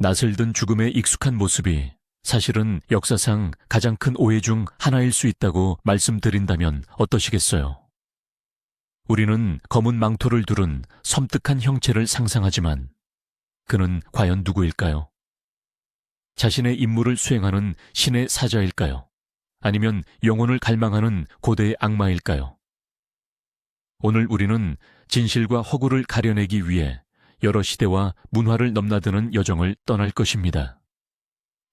낯을 든 죽음의 익숙한 모습이 사실은 역사상 가장 큰 오해 중 하나일 수 있다고 말씀드린다면 어떠시겠어요? 우리는 검은 망토를 두른 섬뜩한 형체를 상상하지만 그는 과연 누구일까요? 자신의 임무를 수행하는 신의 사자일까요? 아니면 영혼을 갈망하는 고대의 악마일까요? 오늘 우리는 진실과 허구를 가려내기 위해 여러 시대와 문화를 넘나드는 여정을 떠날 것입니다.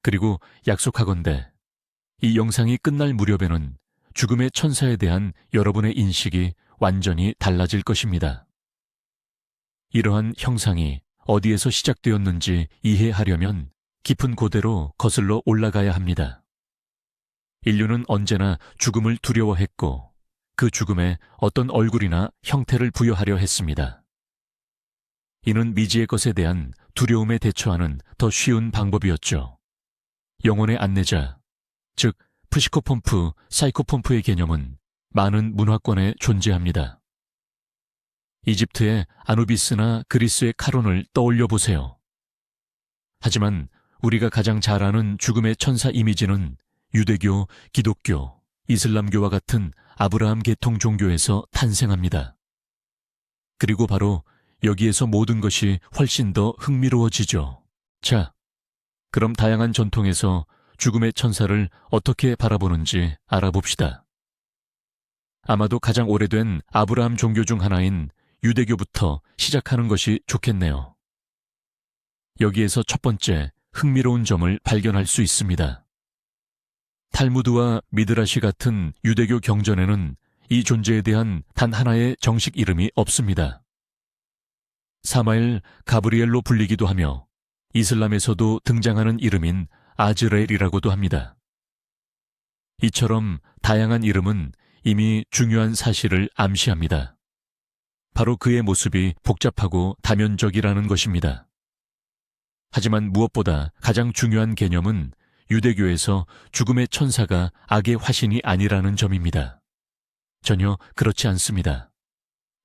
그리고 약속하건대 이 영상이 끝날 무렵에는 죽음의 천사에 대한 여러분의 인식이 완전히 달라질 것입니다. 이러한 형상이 어디에서 시작되었는지 이해하려면 깊은 고대로 거슬러 올라가야 합니다. 인류는 언제나 죽음을 두려워했고 그 죽음에 어떤 얼굴이나 형태를 부여하려 했습니다. 이는 미지의 것에 대한 두려움에 대처하는 더 쉬운 방법이었죠. 영혼의 안내자, 즉 프시코폼프, 사이코폼프의 개념은 많은 문화권에 존재합니다. 이집트의 아누비스나 그리스의 카론을 떠올려 보세요. 하지만 우리가 가장 잘 아는 죽음의 천사 이미지는 유대교, 기독교, 이슬람교와 같은 아브라함 계통 종교에서 탄생합니다. 그리고 바로 여기에서 모든 것이 훨씬 더 흥미로워지죠. 자, 그럼 다양한 전통에서 죽음의 천사를 어떻게 바라보는지 알아봅시다. 아마도 가장 오래된 아브라함 종교 중 하나인 유대교부터 시작하는 것이 좋겠네요. 여기에서 첫 번째 흥미로운 점을 발견할 수 있습니다. 탈무드와 미드라시 같은 유대교 경전에는 이 존재에 대한 단 하나의 정식 이름이 없습니다. 사마엘 가브리엘로 불리기도 하며 이슬람에서도 등장하는 이름인 아즈레엘이라고도 합니다. 이처럼 다양한 이름은 이미 중요한 사실을 암시합니다. 바로 그의 모습이 복잡하고 다면적이라는 것입니다. 하지만 무엇보다 가장 중요한 개념은 유대교에서 죽음의 천사가 악의 화신이 아니라는 점입니다. 전혀 그렇지 않습니다.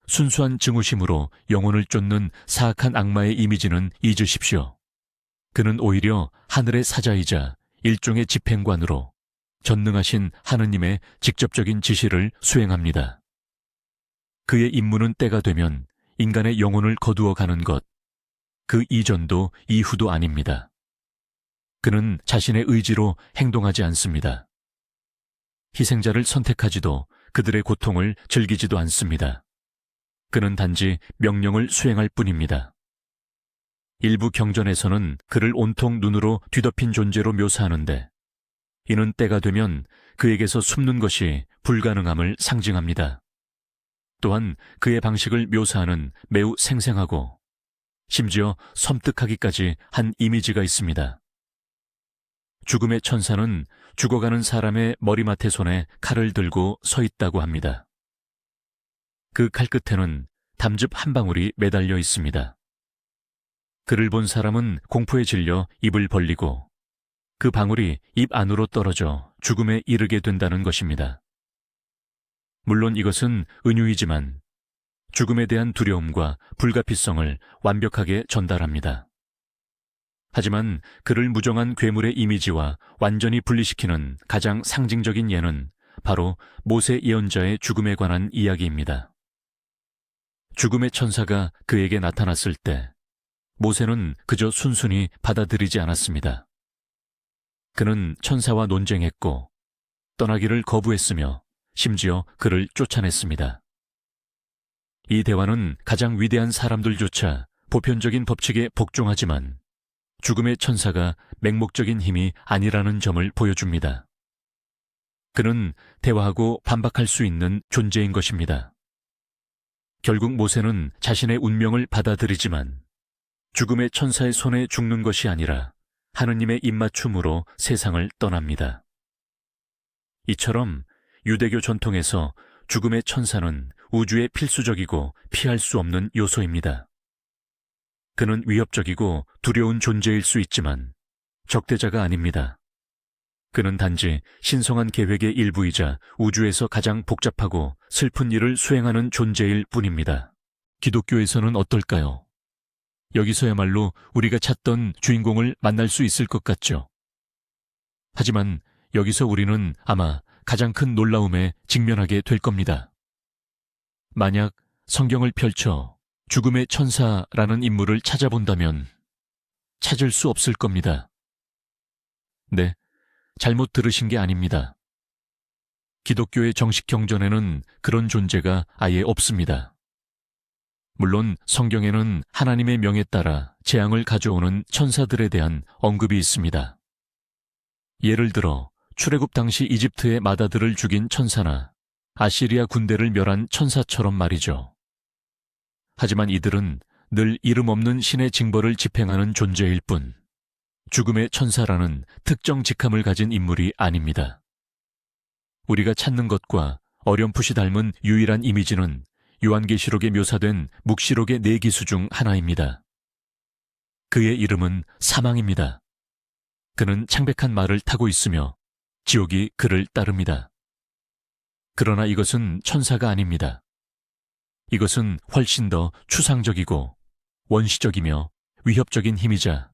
순수한 증오심으로 영혼을 쫓는 사악한 악마의 이미지는 잊으십시오. 그는 오히려 하늘의 사자이자 일종의 집행관으로 전능하신 하느님의 직접적인 지시를 수행합니다. 그의 임무는 때가 되면 인간의 영혼을 거두어 가는 것, 그 이전도 이후도 아닙니다. 그는 자신의 의지로 행동하지 않습니다. 희생자를 선택하지도 그들의 고통을 즐기지도 않습니다. 그는 단지 명령을 수행할 뿐입니다. 일부 경전에서는 그를 온통 눈으로 뒤덮인 존재로 묘사하는데 이는 때가 되면 그에게서 숨는 것이 불가능함을 상징합니다. 또한 그의 방식을 묘사하는 매우 생생하고 심지어 섬뜩하기까지 한 이미지가 있습니다. 죽음의 천사는 죽어가는 사람의 머리맡에 손에 칼을 들고 서 있다고 합니다. 그 칼끝에는 담즙 한 방울이 매달려 있습니다. 그를 본 사람은 공포에 질려 입을 벌리고 그 방울이 입 안으로 떨어져 죽음에 이르게 된다는 것입니다. 물론 이것은 은유이지만 죽음에 대한 두려움과 불가피성을 완벽하게 전달합니다. 하지만 그를 무정한 괴물의 이미지와 완전히 분리시키는 가장 상징적인 예는 바로 모세 예언자의 죽음에 관한 이야기입니다. 죽음의 천사가 그에게 나타났을 때 모세는 그저 순순히 받아들이지 않았습니다. 그는 천사와 논쟁했고 떠나기를 거부했으며 심지어 그를 쫓아냈습니다. 이 대화는 가장 위대한 사람들조차 보편적인 법칙에 복종하지만 죽음의 천사가 맹목적인 힘이 아니라는 점을 보여줍니다. 그는 대화하고 반박할 수 있는 존재인 것입니다. 결국 모세는 자신의 운명을 받아들이지만 죽음의 천사의 손에 죽는 것이 아니라 하느님의 입맞춤으로 세상을 떠납니다. 이처럼 유대교 전통에서 죽음의 천사는 우주의 필수적이고 피할 수 없는 요소입니다. 그는 위협적이고 두려운 존재일 수 있지만 적대자가 아닙니다. 그는 단지 신성한 계획의 일부이자 우주에서 가장 복잡하고 슬픈 일을 수행하는 존재일 뿐입니다. 기독교에서는 어떨까요? 여기서야말로 우리가 찾던 주인공을 만날 수 있을 것 같죠. 하지만 여기서 우리는 아마 가장 큰 놀라움에 직면하게 될 겁니다. 만약 성경을 펼쳐 죽음의 천사라는 인물을 찾아본다면 찾을 수 없을 겁니다. 네, 잘못 들으신 게 아닙니다. 기독교의 정식 경전에는 그런 존재가 아예 없습니다. 물론 성경에는 하나님의 명에 따라 재앙을 가져오는 천사들에 대한 언급이 있습니다. 예를 들어 출애굽 당시 이집트의 마다들을 죽인 천사나 아시리아 군대를 멸한 천사처럼 말이죠. 하지만 이들은 늘 이름 없는 신의 징벌을 집행하는 존재일 뿐 죽음의 천사라는 특정 직함을 가진 인물이 아닙니다. 우리가 찾는 것과 어렴풋이 닮은 유일한 이미지는 요한계시록에 묘사된 묵시록의 4기수 중 하나입니다. 그의 이름은 사망입니다. 그는 창백한 말을 타고 있으며 지옥이 그를 따릅니다. 그러나 이것은 천사가 아닙니다. 이것은 훨씬 더 추상적이고 원시적이며 위협적인 힘이자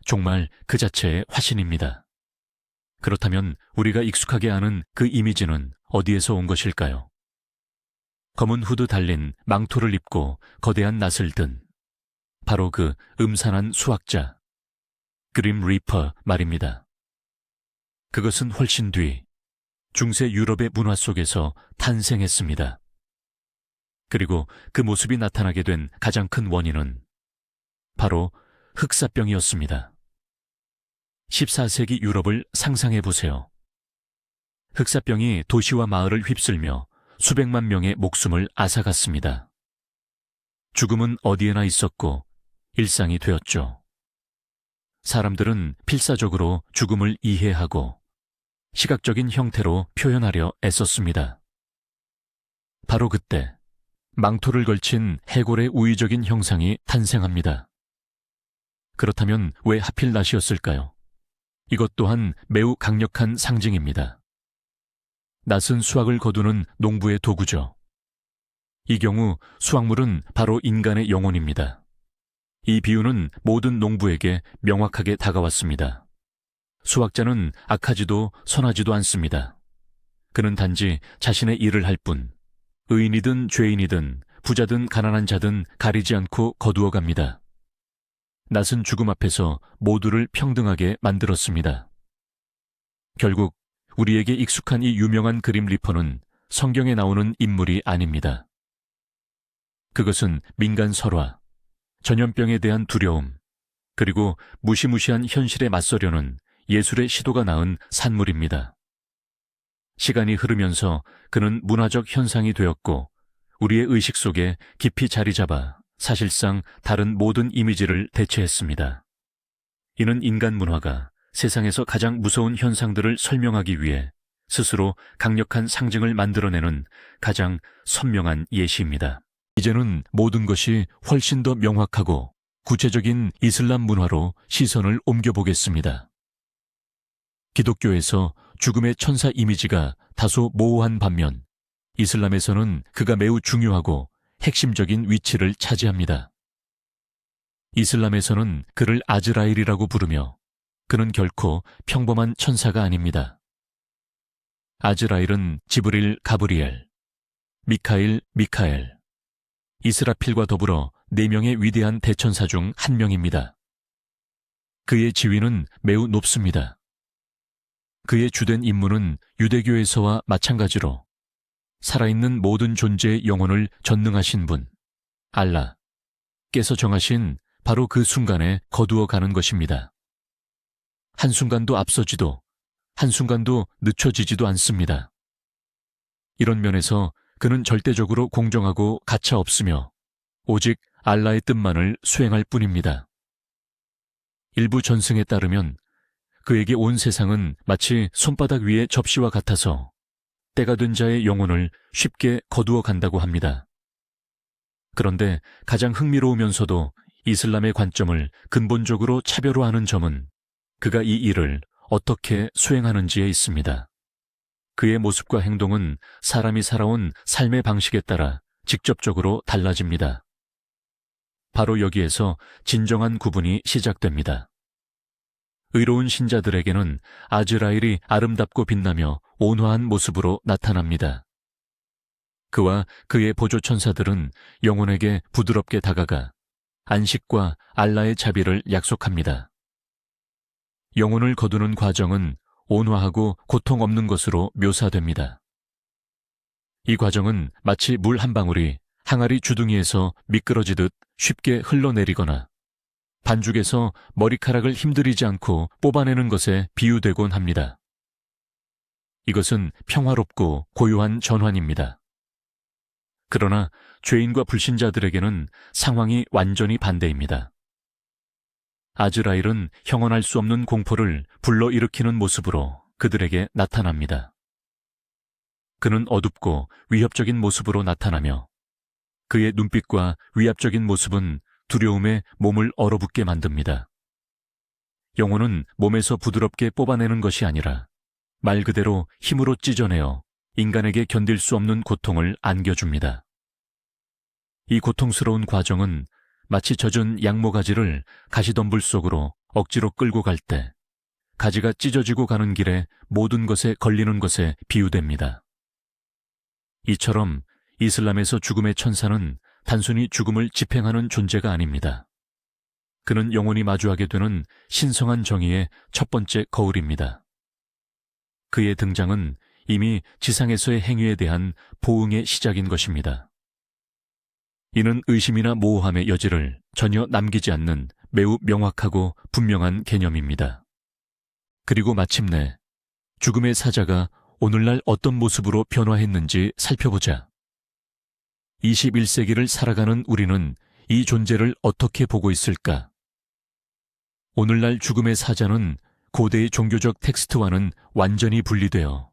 정말 그 자체의 화신입니다. 그렇다면 우리가 익숙하게 아는 그 이미지는 어디에서 온 것일까요? 검은 후드 달린 망토를 입고 거대한 낫을 든 바로 그 음산한 수학자 그림 리퍼 말입니다. 그것은 훨씬 뒤 중세 유럽의 문화 속에서 탄생했습니다. 그리고 그 모습이 나타나게 된 가장 큰 원인은 바로 흑사병이었습니다. 14세기 유럽을 상상해 보세요. 흑사병이 도시와 마을을 휩쓸며 수백만 명의 목숨을 앗아갔습니다. 죽음은 어디에나 있었고 일상이 되었죠. 사람들은 필사적으로 죽음을 이해하고 시각적인 형태로 표현하려 애썼습니다. 바로 그때 망토를 걸친 해골의 우의적인 형상이 탄생합니다. 그렇다면 왜 하필 낫이었을까요? 이것 또한 매우 강력한 상징입니다. 낫은 수확을 거두는 농부의 도구죠. 이 경우 수확물은 바로 인간의 영혼입니다. 이 비유는 모든 농부에게 명확하게 다가왔습니다. 수확자는 악하지도 선하지도 않습니다. 그는 단지 자신의 일을 할 뿐, 의인이든 죄인이든 부자든 가난한 자든 가리지 않고 거두어 갑니다. 낫은 죽음 앞에서 모두를 평등하게 만들었습니다. 결국 우리에게 익숙한 이 유명한 그림 리퍼는 성경에 나오는 인물이 아닙니다. 그것은 민간 설화, 전염병에 대한 두려움, 그리고 무시무시한 현실에 맞서려는 예술의 시도가 낳은 산물입니다. 시간이 흐르면서 그는 문화적 현상이 되었고 우리의 의식 속에 깊이 자리 잡아 사실상 다른 모든 이미지를 대체했습니다. 이는 인간 문화가 세상에서 가장 무서운 현상들을 설명하기 위해 스스로 강력한 상징을 만들어내는 가장 선명한 예시입니다. 이제는 모든 것이 훨씬 더 명확하고 구체적인 이슬람 문화로 시선을 옮겨보겠습니다. 기독교에서 죽음의 천사 이미지가 다소 모호한 반면 이슬람에서는 그가 매우 중요하고 핵심적인 위치를 차지합니다. 이슬람에서는 그를 아즈라일이라고 부르며 그는 결코 평범한 천사가 아닙니다. 아즈라일은 지브릴 가브리엘, 미카일 미카엘, 이스라필과 더불어 4명의 위대한 대천사 중 한 명입니다. 그의 지위는 매우 높습니다. 그의 주된 임무는 유대교에서와 마찬가지로 살아있는 모든 존재의 영혼을 전능하신 분, 알라께서 정하신 바로 그 순간에 거두어 가는 것입니다. 한순간도 앞서지도 한순간도 늦춰지지도 않습니다. 이런 면에서 그는 절대적으로 공정하고 가차 없으며 오직 알라의 뜻만을 수행할 뿐입니다. 일부 전승에 따르면 그에게 온 세상은 마치 손바닥 위의 접시와 같아서 때가 된 자의 영혼을 쉽게 거두어 간다고 합니다. 그런데 가장 흥미로우면서도 이슬람의 관점을 근본적으로 차별화하는 점은 그가 이 일을 어떻게 수행하는지에 있습니다. 그의 모습과 행동은 사람이 살아온 삶의 방식에 따라 직접적으로 달라집니다. 바로 여기에서 진정한 구분이 시작됩니다. 의로운 신자들에게는 아즈라엘이 아름답고 빛나며 온화한 모습으로 나타납니다. 그와 그의 보조 천사들은 영혼에게 부드럽게 다가가 안식과 알라의 자비를 약속합니다. 영혼을 거두는 과정은 온화하고 고통 없는 것으로 묘사됩니다. 이 과정은 마치 물 한 방울이 항아리 주둥이에서 미끄러지듯 쉽게 흘러내리거나 반죽에서 머리카락을 힘들이지 않고 뽑아내는 것에 비유되곤 합니다. 이것은 평화롭고 고요한 전환입니다. 그러나 죄인과 불신자들에게는 상황이 완전히 반대입니다. 아즈라엘은 형언할 수 없는 공포를 불러일으키는 모습으로 그들에게 나타납니다. 그는 어둡고 위협적인 모습으로 나타나며 그의 눈빛과 위압적인 모습은 두려움에 몸을 얼어붙게 만듭니다. 영혼은 몸에서 부드럽게 뽑아내는 것이 아니라 말 그대로 힘으로 찢어내어 인간에게 견딜 수 없는 고통을 안겨줍니다. 이 고통스러운 과정은 마치 젖은 양모가지를 가시덤불 속으로 억지로 끌고 갈 때 가지가 찢어지고 가는 길에 모든 것에 걸리는 것에 비유됩니다. 이처럼 이슬람에서 죽음의 천사는 단순히 죽음을 집행하는 존재가 아닙니다. 그는 영혼이 마주하게 되는 신성한 정의의 첫 번째 거울입니다. 그의 등장은 이미 지상에서의 행위에 대한 보응의 시작인 것입니다. 이는 의심이나 모호함의 여지를 전혀 남기지 않는 매우 명확하고 분명한 개념입니다. 그리고 마침내 죽음의 사자가 오늘날 어떤 모습으로 변화했는지 살펴보자. 21세기를 살아가는 우리는 이 존재를 어떻게 보고 있을까? 오늘날 죽음의 사자는 고대의 종교적 텍스트와는 완전히 분리되어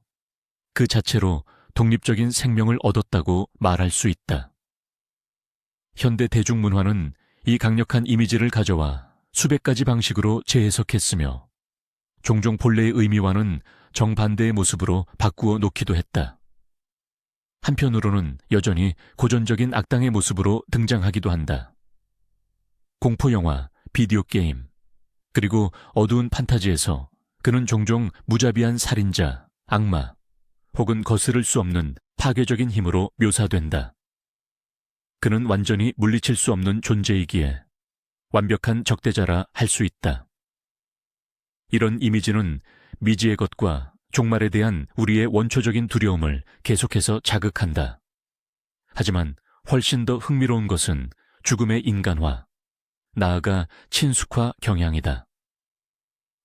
그 자체로 독립적인 생명을 얻었다고 말할 수 있다. 현대 대중문화는 이 강력한 이미지를 가져와 수백 가지 방식으로 재해석했으며 종종 본래의 의미와는 정반대의 모습으로 바꾸어 놓기도 했다. 한편으로는 여전히 고전적인 악당의 모습으로 등장하기도 한다. 공포영화, 비디오 게임, 그리고 어두운 판타지에서 그는 종종 무자비한 살인자, 악마, 혹은 거스를 수 없는 파괴적인 힘으로 묘사된다. 그는 완전히 물리칠 수 없는 존재이기에 완벽한 적대자라 할 수 있다. 이런 이미지는 미지의 것과 종말에 대한 우리의 원초적인 두려움을 계속해서 자극한다. 하지만 훨씬 더 흥미로운 것은 죽음의 인간화, 나아가 친숙화 경향이다.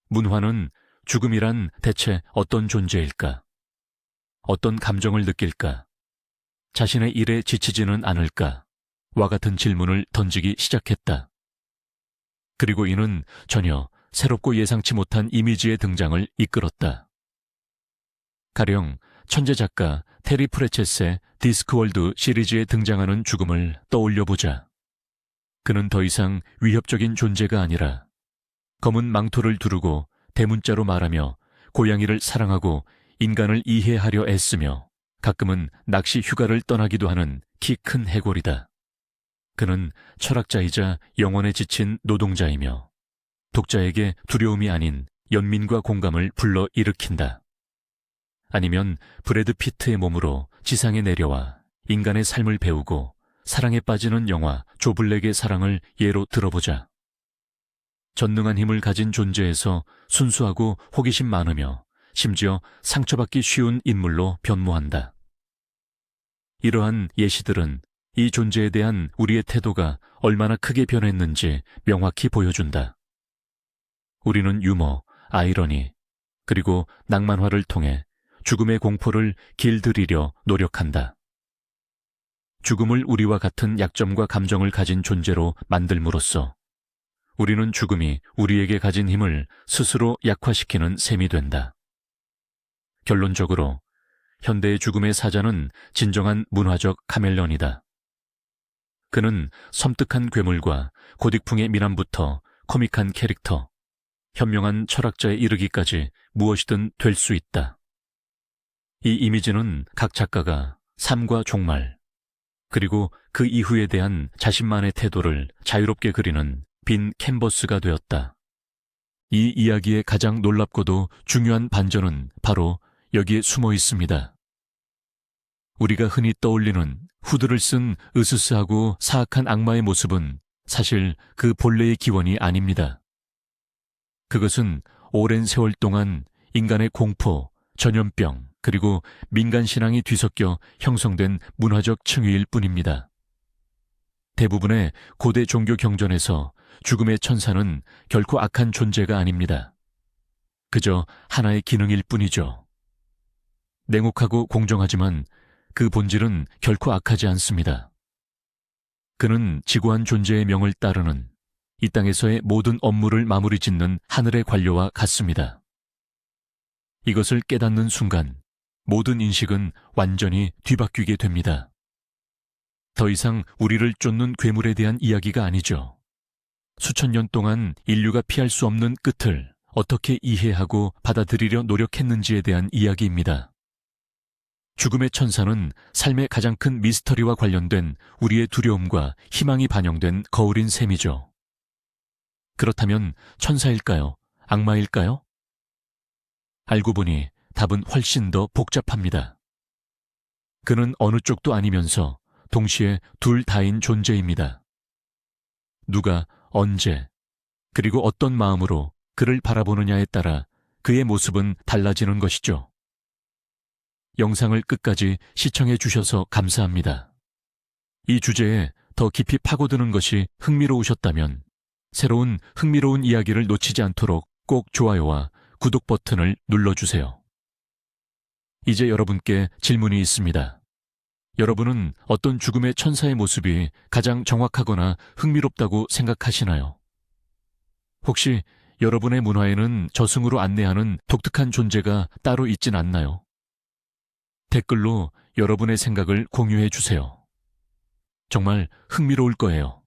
문화는 죽음이란 대체 어떤 존재일까? 어떤 감정을 느낄까? 자신의 일에 지치지는 않을까? 와 같은 질문을 던지기 시작했다. 그리고 이는 전혀 새롭고 예상치 못한 이미지의 등장을 이끌었다. 가령 천재 작가 테리 프레쳇의 디스크월드 시리즈에 등장하는 죽음을 떠올려보자. 그는 더 이상 위협적인 존재가 아니라 검은 망토를 두르고 대문자로 말하며 고양이를 사랑하고 인간을 이해하려 애쓰며 가끔은 낚시 휴가를 떠나기도 하는 키 큰 해골이다. 그는 철학자이자 영혼에 지친 노동자이며 독자에게 두려움이 아닌 연민과 공감을 불러일으킨다. 아니면 브래드 피트의 몸으로 지상에 내려와 인간의 삶을 배우고 사랑에 빠지는 영화 조블랙의 사랑을 예로 들어보자. 전능한 힘을 가진 존재에서 순수하고 호기심 많으며 심지어 상처받기 쉬운 인물로 변모한다. 이러한 예시들은 이 존재에 대한 우리의 태도가 얼마나 크게 변했는지 명확히 보여준다. 우리는 유머, 아이러니, 그리고 낭만화를 통해 죽음의 공포를 길들이려 노력한다. 죽음을 우리와 같은 약점과 감정을 가진 존재로 만들므로써 우리는 죽음이 우리에게 가진 힘을 스스로 약화시키는 셈이 된다. 결론적으로 현대의 죽음의 사자는 진정한 문화적 카멜레온이다. 그는 섬뜩한 괴물과 고딕풍의 미남부터 코믹한 캐릭터, 현명한 철학자에 이르기까지 무엇이든 될 수 있다. 이 이미지는 각 작가가 삶과 종말, 그리고 그 이후에 대한 자신만의 태도를 자유롭게 그리는 빈 캔버스가 되었다. 이 이야기의 가장 놀랍고도 중요한 반전은 바로 여기에 숨어 있습니다. 우리가 흔히 떠올리는 후드를 쓴 으스스하고 사악한 악마의 모습은 사실 그 본래의 기원이 아닙니다. 그것은 오랜 세월 동안 인간의 공포, 전염병, 그리고 민간신앙이 뒤섞여 형성된 문화적 층위일 뿐입니다. 대부분의 고대 종교 경전에서 죽음의 천사는 결코 악한 존재가 아닙니다. 그저 하나의 기능일 뿐이죠. 냉혹하고 공정하지만 그 본질은 결코 악하지 않습니다. 그는 지고한 존재의 명을 따르는 이 땅에서의 모든 업무를 마무리 짓는 하늘의 관료와 같습니다. 이것을 깨닫는 순간 모든 인식은 완전히 뒤바뀌게 됩니다. 더 이상 우리를 쫓는 괴물에 대한 이야기가 아니죠. 수천 년 동안 인류가 피할 수 없는 끝을 어떻게 이해하고 받아들이려 노력했는지에 대한 이야기입니다. 죽음의 천사는 삶의 가장 큰 미스터리와 관련된 우리의 두려움과 희망이 반영된 거울인 셈이죠. 그렇다면 천사일까요? 악마일까요? 알고 보니 답은 훨씬 더 복잡합니다. 그는 어느 쪽도 아니면서 동시에 둘 다인 존재입니다. 누가 언제 그리고 어떤 마음으로 그를 바라보느냐에 따라 그의 모습은 달라지는 것이죠. 영상을 끝까지 시청해 주셔서 감사합니다. 이 주제에 더 깊이 파고드는 것이 흥미로우셨다면 새로운 흥미로운 이야기를 놓치지 않도록 꼭 좋아요와 구독 버튼을 눌러주세요. 이제 여러분께 질문이 있습니다. 여러분은 어떤 죽음의 천사의 모습이 가장 정확하거나 흥미롭다고 생각하시나요? 혹시 여러분의 문화에는 저승으로 안내하는 독특한 존재가 따로 있진 않나요? 댓글로 여러분의 생각을 공유해 주세요. 정말 흥미로울 거예요.